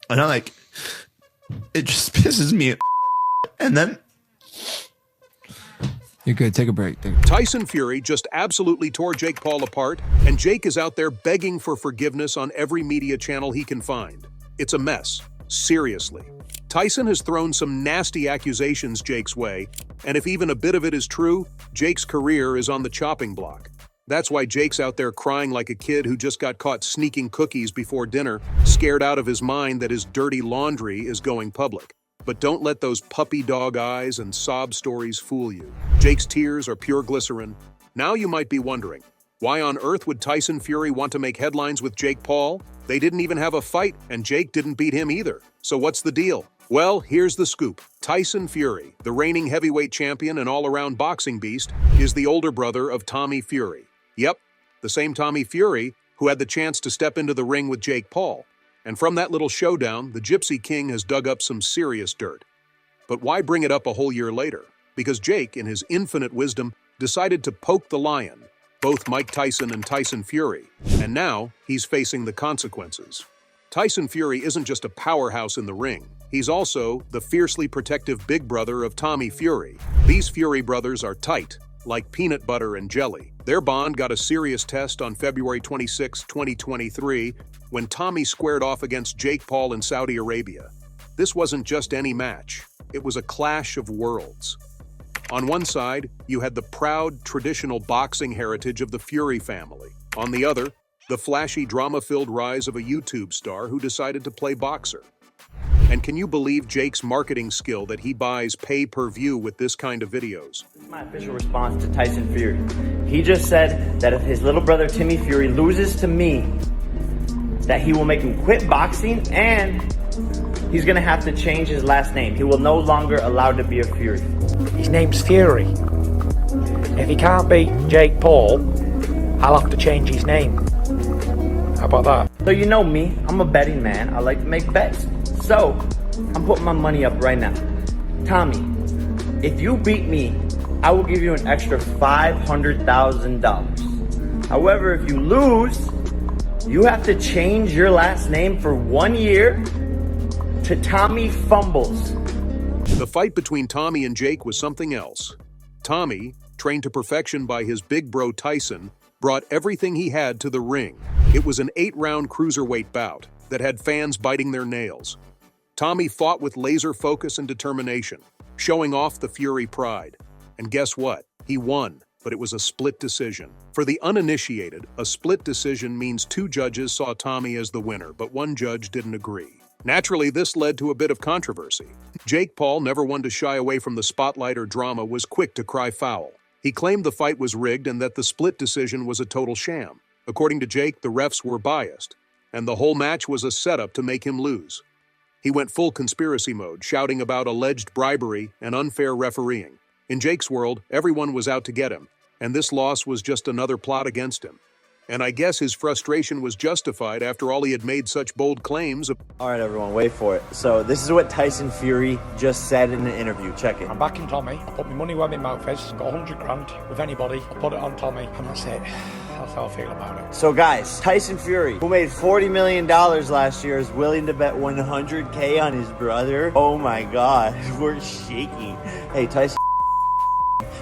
And I'm like, it just pisses me off. And then you're good. Take a break. Tyson Fury just absolutely tore Jake Paul apart, and Jake is out there begging for forgiveness on every media channel he can find. It's a mess. Seriously. Tyson has thrown some nasty accusations Jake's way, and if even a bit of it is true, Jake's career is on the chopping block. That's why Jake's out there crying like a kid who just got caught sneaking cookies before dinner, scared out of his mind that his dirty laundry is going public. But don't let those puppy dog eyes and sob stories fool you. Jake's tears are pure glycerin. Now you might be wondering, why on earth would Tyson Fury want to make headlines with Jake Paul? They didn't even have a fight, and Jake didn't beat him either. So what's the deal? Well, here's the scoop. Tyson Fury, the reigning heavyweight champion and all-around boxing beast, is the older brother of Tommy Fury. Yep, the same Tommy Fury who had the chance to step into the ring with Jake Paul. And from that little showdown, the Gypsy King has dug up some serious dirt. But why bring it up a whole year later? Because Jake, in his infinite wisdom, decided to poke the lion, both Mike Tyson and Tyson Fury, and now he's facing the consequences. Tyson Fury isn't just a powerhouse in the ring. He's also the fiercely protective big brother of Tommy Fury. These Fury brothers are tight, like peanut butter and jelly. Their bond got a serious test on February 26, 2023, when Tommy squared off against Jake Paul in Saudi Arabia. This wasn't just any match. It was a clash of worlds. On one side, you had the proud, traditional boxing heritage of the Fury family. On the other, the flashy, drama-filled rise of a YouTube star who decided to play boxer. And can you believe Jake's marketing skill that he buys pay-per-view with this kind of videos? This is my official response to Tyson Fury. He just said that if his little brother Timmy Fury loses to me, that he will make him quit boxing and he's gonna have to change his last name. He will no longer allowed to be a Fury. His name's Fury. If he can't beat Jake Paul, I'll have to change his name. How about that? So you know me, I'm a betting man. I like to make bets. So, I'm putting my money up right now. Tommy, if you beat me, I will give you an extra $500,000. However, if you lose, you have to change your last name for 1 year to Tommy Fumbles. The fight between Tommy and Jake was something else. Tommy, trained to perfection by his big bro Tyson, brought everything he had to the ring. It was an 8-round cruiserweight bout that had fans biting their nails. Tommy fought with laser focus and determination, showing off the Fury pride. And guess what? He won, but it was a split decision. For the uninitiated, a split decision means 2 judges saw Tommy as the winner, but 1 judge didn't agree. Naturally, this led to a bit of controversy. Jake Paul, never one to shy away from the spotlight or drama, was quick to cry foul. He claimed the fight was rigged and that the split decision was a total sham. According to Jake, the refs were biased, and the whole match was a setup to make him lose. He went full conspiracy mode, shouting about alleged bribery and unfair refereeing. In Jake's world, everyone was out to get him, and this loss was just another plot against him. And I guess his frustration was justified after all he had made such bold claims. All right, everyone, wait for it. So this is what Tyson Fury just said in an interview. Check it. I'm backing Tommy. I put my money where my mouth is. Got 100 grand with anybody. I put it on Tommy, and that's it. That's how I feel about it. So guys, Tyson Fury, who made $40 million last year, is willing to bet $100K on his brother. Oh my God, we're shaking. Hey, Tyson,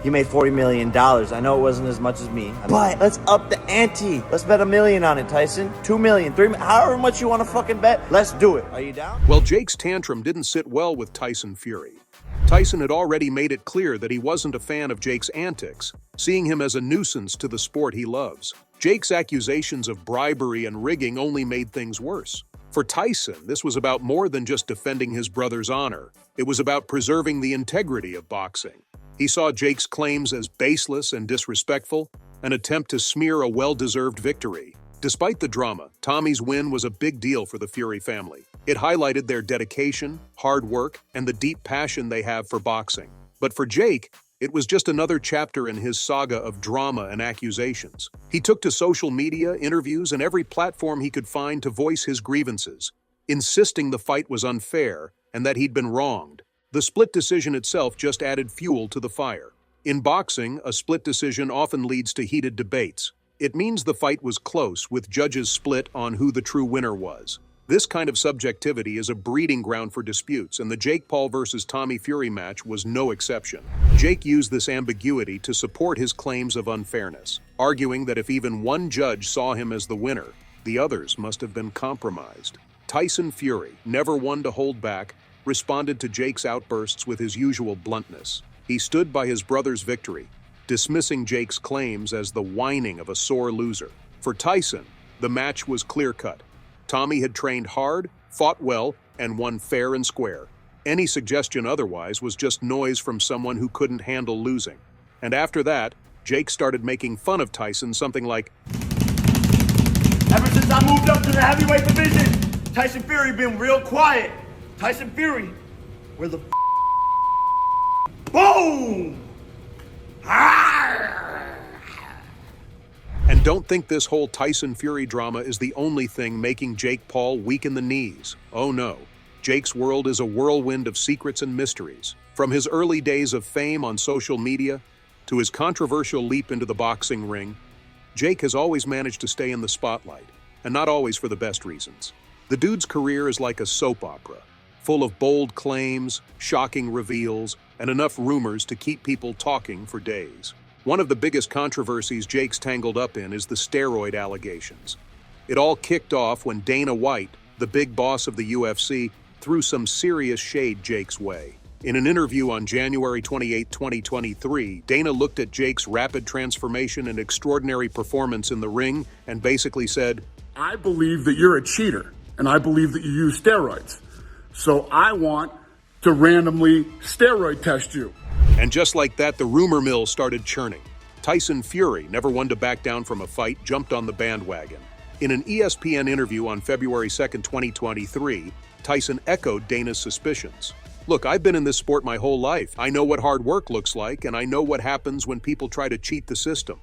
you made $40 million. I know it wasn't as much as me, but let's up the ante. Let's bet $1 million on it, Tyson. $2 million, $3 million, however much you want to fucking bet. Let's do it. Are you down? Well, Jake's tantrum didn't sit well with Tyson Fury. Tyson had already made it clear that he wasn't a fan of Jake's antics, seeing him as a nuisance to the sport he loves. Jake's accusations of bribery and rigging only made things worse. For Tyson, this was about more than just defending his brother's honor. It was about preserving the integrity of boxing. He saw Jake's claims as baseless and disrespectful, an attempt to smear a well-deserved victory. Despite the drama, Tommy's win was a big deal for the Fury family. It highlighted their dedication, hard work, and the deep passion they have for boxing. But for Jake, it was just another chapter in his saga of drama and accusations. He took to social media, interviews, and every platform he could find to voice his grievances, insisting the fight was unfair and that he'd been wronged. The split decision itself just added fuel to the fire. In boxing, a split decision often leads to heated debates. It means the fight was close, with judges split on who the true winner was. This kind of subjectivity is a breeding ground for disputes, and the Jake Paul versus Tommy Fury match was no exception. Jake used this ambiguity to support his claims of unfairness, arguing that if even one judge saw him as the winner, the others must have been compromised. Tyson Fury, never one to hold back, responded to Jake's outbursts with his usual bluntness. He stood by his brother's victory, dismissing Jake's claims as the whining of a sore loser. For Tyson, the match was clear-cut. Tommy had trained hard, fought well, and won fair and square. Any suggestion otherwise was just noise from someone who couldn't handle losing. And after that, Jake started making fun of Tyson, something like, Ever since I moved up to the heavyweight division, Tyson Fury been real quiet. Tyson Fury, where the boom! And don't think this whole Tyson Fury drama is the only thing making Jake Paul weak in the knees. Oh no. Jake's world is a whirlwind of secrets and mysteries. From his early days of fame on social media to his controversial leap into the boxing ring, Jake has always managed to stay in the spotlight, and not always for the best reasons. The dude's career is like a soap opera, full of bold claims, shocking reveals, and enough rumors to keep people talking for days. One of the biggest controversies Jake's tangled up in is the steroid allegations. It all kicked off when Dana White, the big boss of the UFC, threw some serious shade Jake's way. In an interview on January 28, 2023, Dana looked at Jake's rapid transformation and extraordinary performance in the ring and basically said, I believe that you're a cheater, and I believe that you use steroids. So I want to randomly steroid test you. And just like that, the rumor mill started churning. Tyson Fury, never one to back down from a fight, jumped on the bandwagon. In an ESPN interview on February 2, 2023, Tyson echoed Dana's suspicions. Look, I've been in this sport my whole life. I know what hard work looks like, and I know what happens when people try to cheat the system.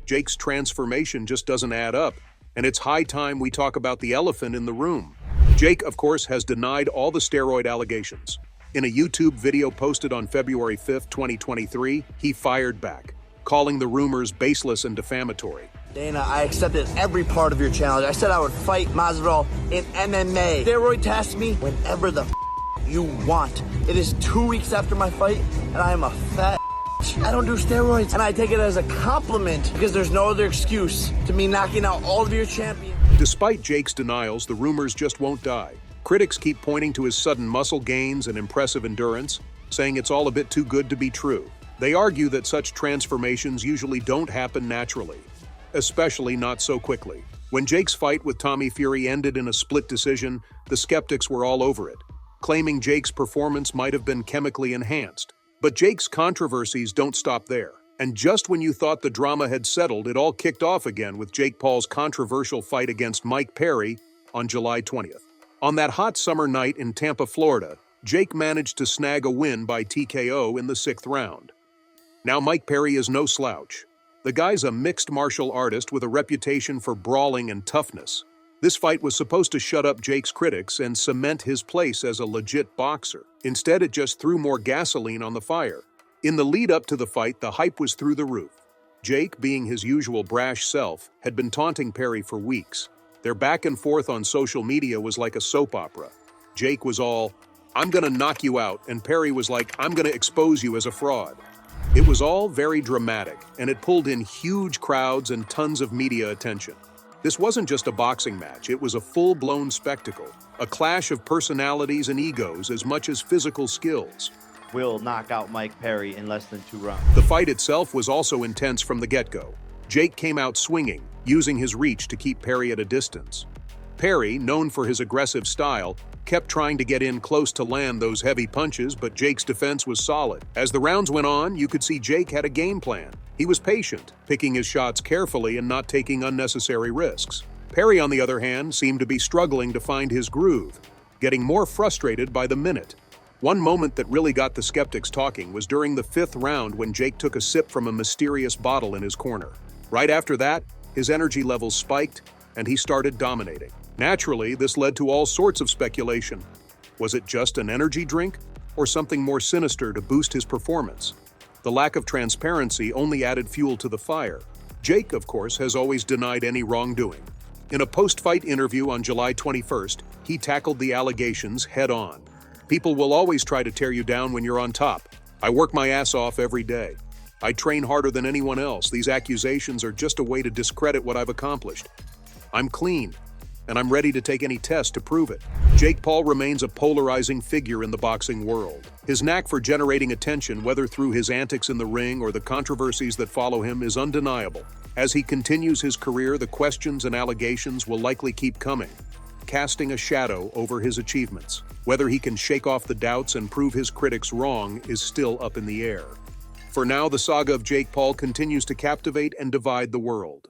Jake's transformation just doesn't add up, and it's high time we talk about the elephant in the room. Jake, of course, has denied all the steroid allegations. In a YouTube video posted on February 5, 2023, he fired back, calling the rumors baseless and defamatory. Dana, I accepted every part of your challenge. I said I would fight Masvidal in MMA. Steroid test me whenever the you want. It is 2 weeks after my fight, and I am a fat I don't do steroids, and I take it as a compliment because there's no other excuse to me knocking out all of your champions. Despite Jake's denials, the rumors just won't die. Critics keep pointing to his sudden muscle gains and impressive endurance, saying it's all a bit too good to be true. They argue that such transformations usually don't happen naturally, especially not so quickly. When Jake's fight with Tommy Fury ended in a split decision, the skeptics were all over it, claiming Jake's performance might have been chemically enhanced. But Jake's controversies don't stop there. And just when you thought the drama had settled, it all kicked off again with Jake Paul's controversial fight against Mike Perry on July 20th. On that hot summer night in Tampa, Florida, Jake managed to snag a win by TKO in the 6th round. Now Mike Perry is no slouch. The guy's a mixed martial artist with a reputation for brawling and toughness. This fight was supposed to shut up Jake's critics and cement his place as a legit boxer. Instead, it just threw more gasoline on the fire. In the lead up to the fight, the hype was through the roof. Jake, being his usual brash self, had been taunting Perry for weeks. Their back and forth on social media was like a soap opera. Jake was all, "I'm gonna knock you out," and Perry was like, "I'm gonna expose you as a fraud." It was all very dramatic, and it pulled in huge crowds and tons of media attention. This wasn't just a boxing match, it was a full-blown spectacle, a clash of personalities and egos as much as physical skills. Will knock out Mike Perry in less than 2 rounds. The fight itself was also intense from the get-go. Jake came out swinging, using his reach to keep Perry at a distance. Perry, known for his aggressive style, kept trying to get in close to land those heavy punches, but Jake's defense was solid. As the rounds went on, you could see Jake had a game plan. He was patient, picking his shots carefully and not taking unnecessary risks. Perry, on the other hand, seemed to be struggling to find his groove, getting more frustrated by the minute. One moment that really got the skeptics talking was during the 5th round when Jake took a sip from a mysterious bottle in his corner. Right after that, his energy levels spiked, and he started dominating. Naturally, this led to all sorts of speculation. Was it just an energy drink, or something more sinister to boost his performance? The lack of transparency only added fuel to the fire. Jake, of course, has always denied any wrongdoing. In a post-fight interview on July 21st, he tackled the allegations head-on. People will always try to tear you down when you're on top. I work my ass off every day. I train harder than anyone else. These accusations are just a way to discredit what I've accomplished. I'm clean, and I'm ready to take any test to prove it. Jake Paul remains a polarizing figure in the boxing world. His knack for generating attention, whether through his antics in the ring or the controversies that follow him, is undeniable. As he continues his career, the questions and allegations will likely keep coming, casting a shadow over his achievements. Whether he can shake off the doubts and prove his critics wrong is still up in the air. For now, the saga of Jake Paul continues to captivate and divide the world.